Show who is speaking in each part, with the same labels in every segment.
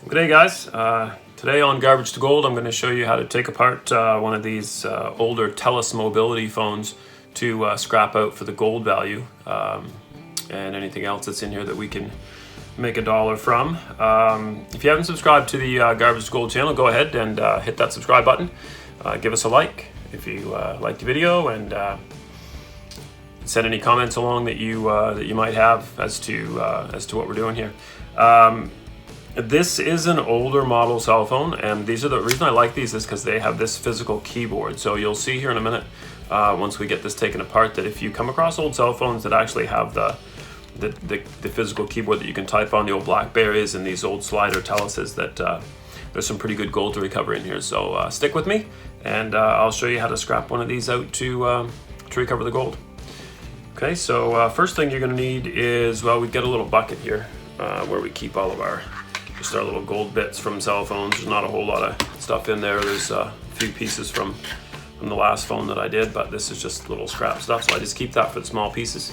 Speaker 1: G'day guys, today on Garbage to Gold I'm going to show you how to take apart one of these older TELUS mobility phones to scrap out for the gold value and anything else that's in here that we can make $1 from. If you haven't subscribed to the Garbage to Gold channel, go ahead and hit that subscribe button. Give us a like if you liked the video, and send any comments along that you might have as to what we're doing here. This is an older model cell phone, and the reason I like these is because they have this physical keyboard. So you'll see here in a minute, once we get this taken apart, that if you come across old cell phones that actually have the physical keyboard that you can type on, the old Blackberries and these old slider TELUSes, that there's some pretty good gold to recover in here. So stick with me, and I'll show you how to scrap one of these out to recover the gold. Okay, so first thing you're going to need is, well, we get a little bucket here where we keep all of our little gold bits from cell phones. There's not a whole lot of stuff in there. There's a few pieces from the last phone that I did, but this is just little scrap stuff, so I just keep that for the small pieces.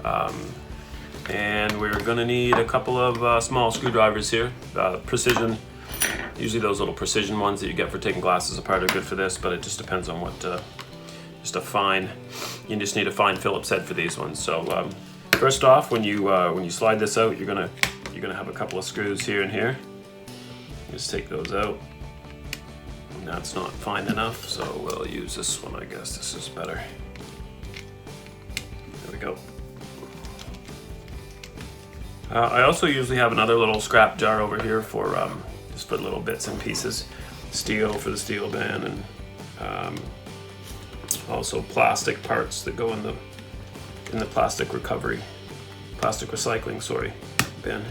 Speaker 1: And we're going to need a couple of small screwdrivers here, precision. Usually those little precision ones that you get for taking glasses apart are good for this, but it just depends on what, you just need a fine Phillips head for these ones. So first off, when you slide this out, you're gonna have a couple of screws here and here. Just take those out. And that's not fine enough, so we'll use this one. I guess this is better. There we go. I also usually have another little scrap jar over here for just for little bits and pieces. Steel for the steel bin, and also plastic parts that go in the plastic recycling, bin.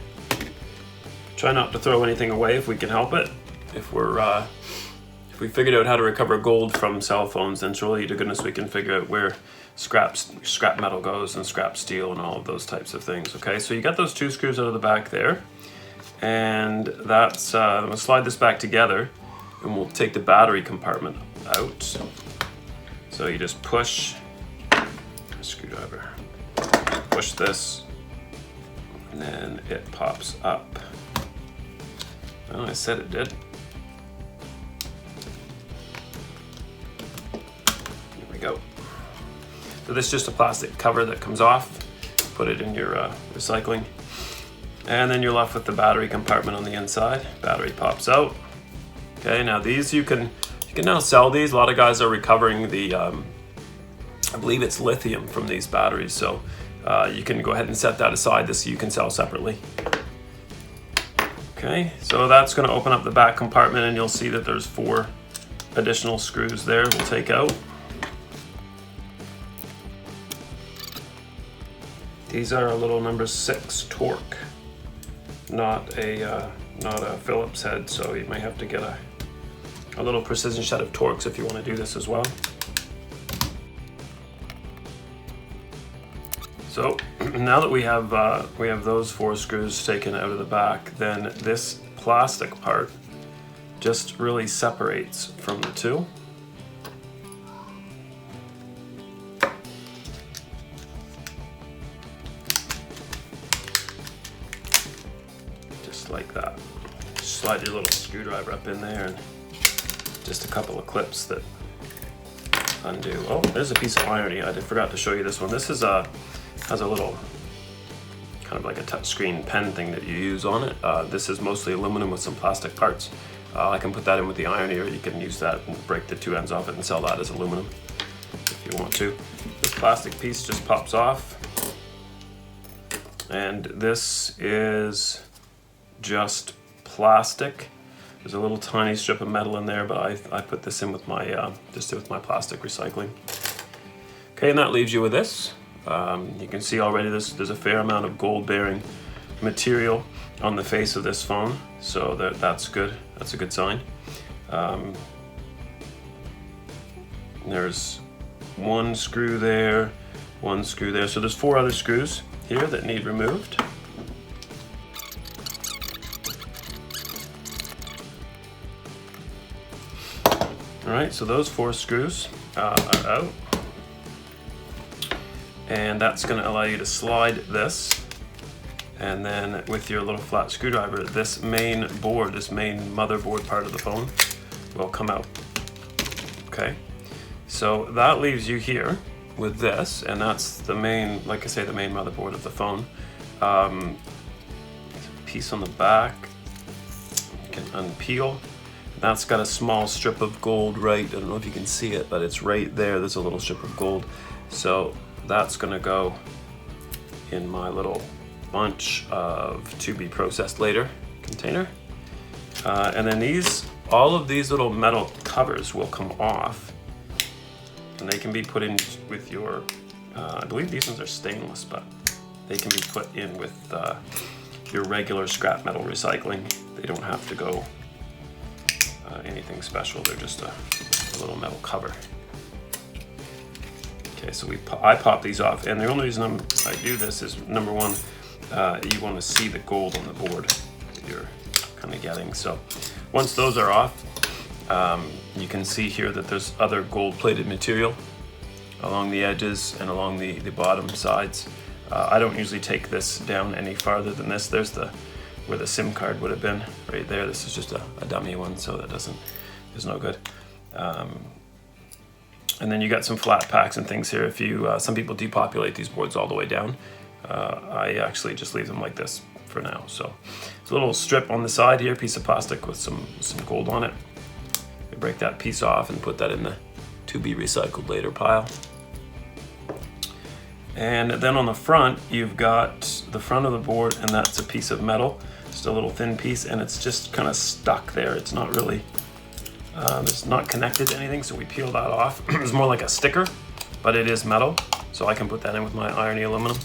Speaker 1: Try not to throw anything away if we can help it. If we figured out how to recover gold from cell phones, then surely to goodness we can figure out where scrap metal goes and scrap steel and all of those types of things. Okay, so you got those two screws out of the back there, and that's I'm gonna slide this back together, and we'll take the battery compartment out. So you just push a screwdriver, push this, and then it pops up. Well, I said it did. Here we go. So this is just a plastic cover that comes off. Put it in your recycling. And then you're left with the battery compartment on the inside. Battery pops out. Okay, now these you can now sell these. A lot of guys are recovering the, I believe it's lithium from these batteries. So you can go ahead and set that aside. This you can sell separately. Okay, so that's going to open up the back compartment, and you'll see that there's 4 additional screws there we'll take out. These are a little number 6 Torque, not a Phillips head, so you may have to get a little precision set of Torques if you want to do this as well. So now that we have those 4 screws taken out of the back, then this plastic part just really separates from the two. Just like that. Slide your little screwdriver up in there, and just a couple of clips that undo. Oh, there's a piece of iron. I forgot to show you this one. This is has a little kind of like a touchscreen pen thing that you use on it. This is mostly aluminum with some plastic parts. I can put that in with the iron here. You can use that and break the 2 ends off it and sell that as aluminum if you want to. This plastic piece just pops off, and this is just plastic. There's a little tiny strip of metal in there, but I put this in with my just with my plastic recycling. Okay, and that leaves you with this. You can see already there's a fair amount of gold-bearing material on the face of this phone, so that's good. That's a good sign. There's 1 screw there, 1 screw there. So there's 4 other screws here that need removed. All right, so those 4 screws are out. And that's going to allow you to slide this And then with your little flat screwdriver, this main board, this main motherboard part of the phone will come out. Okay, so that leaves you here with this, and that's the main, like I say, the main motherboard of the phone. Piece on the back, you can unpeel. That's got a small strip of gold right, I don't know if you can see it, but it's right there. There's a little strip of gold. So that's gonna go in my little bunch of to be processed later container. And then all of these little metal covers will come off, and they can be put in with your, I believe these ones are stainless, but they can be put in with your regular scrap metal recycling. They don't have to go anything special. They're just a little metal cover. Okay, so I pop these off, and the only reason I do this is, number one, you want to see the gold on the board that you're kind of getting. So once those are off, you can see here that there's other gold-plated material along the edges and along the bottom sides. I don't usually take this down any farther than this. There's where the SIM card would have been right there. This is just a dummy one, so that is no good. And then you got some flat packs and things here. If you, some people depopulate these boards all the way down. I actually just leave them like this for now. So it's a little strip on the side here, piece of plastic with some gold on it. We break that piece off and put that in the to be recycled later pile. And then on the front, you've got the front of the board, and that's a piece of metal, just a little thin piece, and it's just kind of stuck there. It's not really, it's not connected to anything, so we peel that off. It's more like a sticker, but it is metal, so I can put that in with my irony aluminum.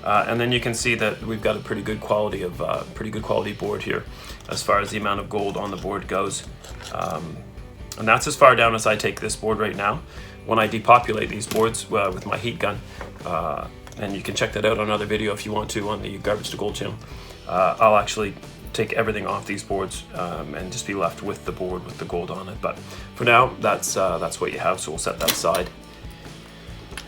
Speaker 1: And then you can see that we've got a pretty good quality board here as far as the amount of gold on the board goes. And that's as far down as I take this board right now. When I depopulate these boards with my heat gun, and you can check that out on another video if you want to on the Garbage to Gold channel, I'll actually take everything off these boards and just be left with the board with the gold on it. But for now, that's what you have, so we'll set that aside.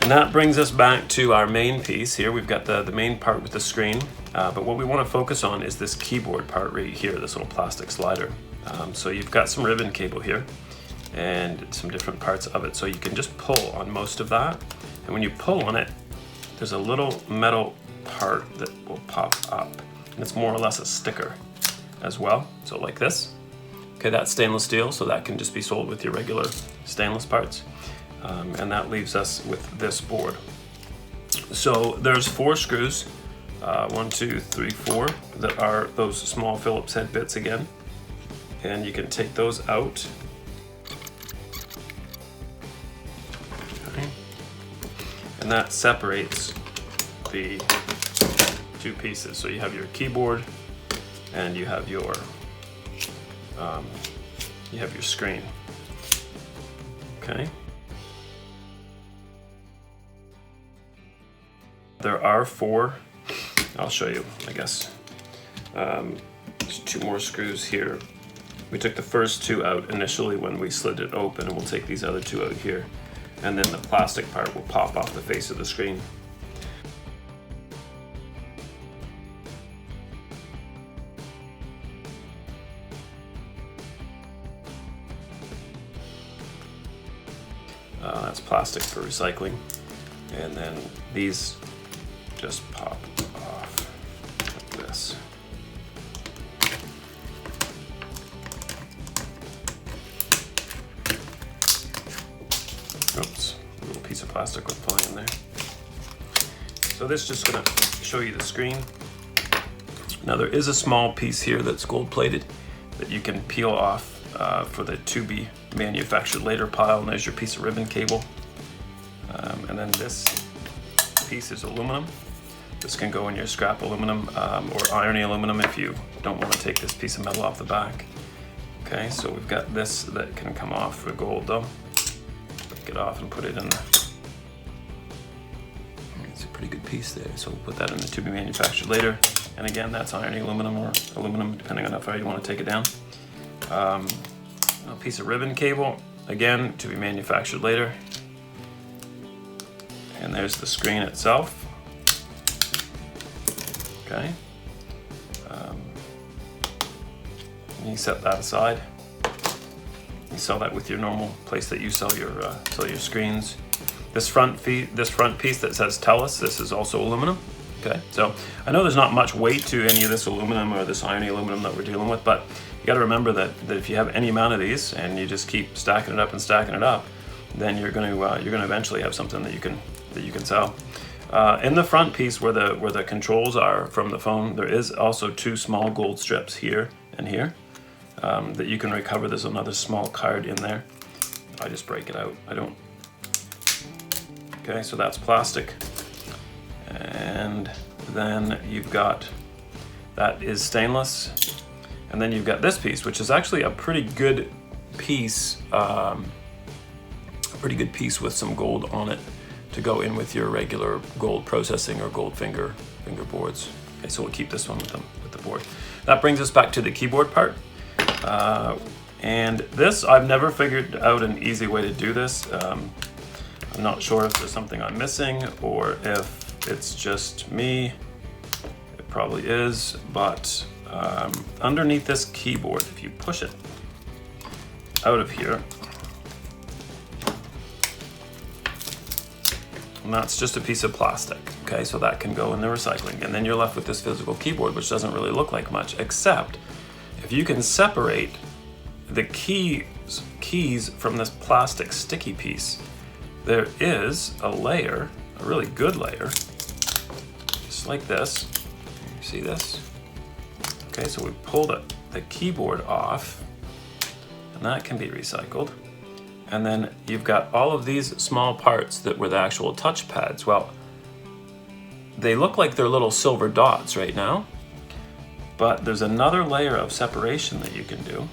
Speaker 1: And that brings us back to our main piece here. We've got the main part with the screen, but what we want to focus on is this keyboard part right here, this little plastic slider. So you've got some ribbon cable here and some different parts of it, so you can just pull on most of that, and when you pull on it, there's a little metal part that will pop up, and it's more or less a sticker as well, so like this. Okay, that's stainless steel, so that can just be sold with your regular stainless parts. And that leaves us with this board. So there's 4 screws, 1, 2, 3, 4, that are those small Phillips head bits again, and you can take those out. Okay. And that separates the 2 pieces. So you have your keyboard and you have your screen. Okay. There are 4, I'll show you, I guess. There's 2 more screws here. We took the first 2 out initially when we slid it open, and we'll take these other 2 out here. And then the plastic part will pop off the face of the screen. That's plastic for recycling. And then these just pop off like this. Oops, a little piece of plastic was flying in there. So this is just gonna show you the screen. Now there is a small piece here that's gold plated that you can peel off for the to be manufactured later pile, and there's your piece of ribbon cable. And then this piece is aluminum. This can go in your scrap aluminum or irony aluminum if you don't want to take this piece of metal off the back. Okay, so we've got this that can come off for gold though. Break it off and put it in the... It's a pretty good piece there, so we'll put that in the to be manufactured later. And again, that's irony aluminum or aluminum, depending on how far you want to take it down. A piece of ribbon cable, again, to be manufactured later. And there's the screen itself. Okay. You set that aside. You sell that with your normal place that you sell your screens. This front piece that says TELUS, this is also aluminum. Okay, so I know there's not much weight to any of this aluminum or this irony aluminum that we're dealing with, but you got to remember that if you have any amount of these and you just keep stacking it up and stacking it up, then you're going to eventually have something that you can sell. In the front piece where the controls are from the phone, there is also two small gold strips here and here that you can recover. There's another small card in there. I just break it out. I don't. Okay, so that's plastic. And then you've got, that is stainless. And then you've got this piece, which is actually a pretty good piece, with some gold on it to go in with your regular gold processing or gold finger boards. Okay, so we'll keep this one with the board. That brings us back to the keyboard part. And this, I've never figured out an easy way to do this. I'm not sure if there's something I'm missing or if it's just me. It probably is, but underneath this keyboard, if you push it out of here, and that's just a piece of plastic. Okay, so that can go in the recycling, and then you're left with this physical keyboard, which doesn't really look like much, except if you can separate the keys from this plastic sticky piece, there is a layer, a really good layer, just like this. You see this? Okay, so we pull the keyboard off, and that can be recycled. And then you've got all of these small parts that were the actual touch pads. Well, they look like they're little silver dots right now, but there's another layer of separation that you can do.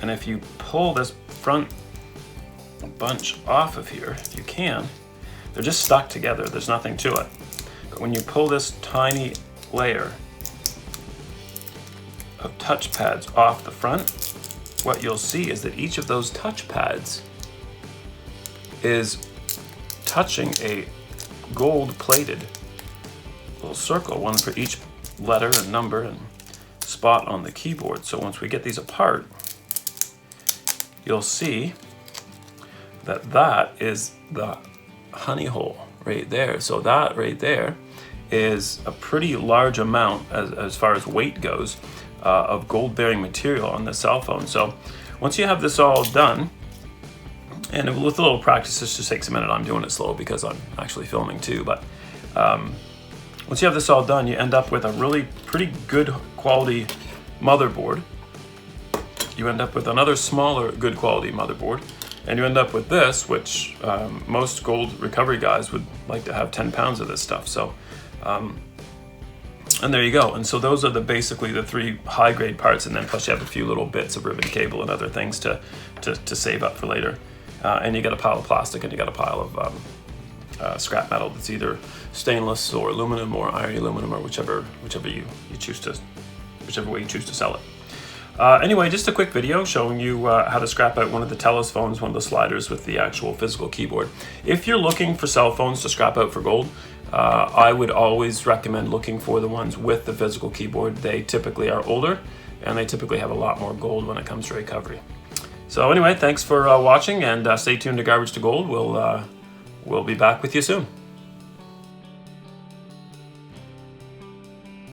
Speaker 1: And if you pull this front bunch off of here, if you can, they're just stuck together, there's nothing to it. But when you pull this tiny layer of touch pads off the front, what you'll see is that each of those touch pads is touching a gold-plated little circle, one for each letter and number and spot on the keyboard. So once we get these apart, you'll see that that is the honey hole right there. So that right there is a pretty large amount as far as weight goes of gold-bearing material on the cell phone. So once you have this all done, and with a little practice, this just takes a minute. I'm doing it slow because I'm actually filming too, but once you have this all done, you end up with a really pretty good quality motherboard. You end up with another smaller good quality motherboard, and you end up with this, which most gold recovery guys would like to have 10 pounds of this stuff. So and there you go. And so those are basically the three high grade parts, and then plus you have a few little bits of ribbon cable and other things to save up for later. And you got a pile of plastic, and you got a pile of scrap metal that's either stainless or aluminum or iron aluminum, or whichever way you choose to sell it. Anyway, just a quick video showing you how to scrap out one of the TELUS phones, one of the sliders with the actual physical keyboard. If you're looking for cell phones to scrap out for gold, I would always recommend looking for the ones with the physical keyboard. They typically are older, and they typically have a lot more gold when it comes to recovery. So anyway, thanks for watching, and stay tuned to Garbage to Gold. We'll be back with you soon.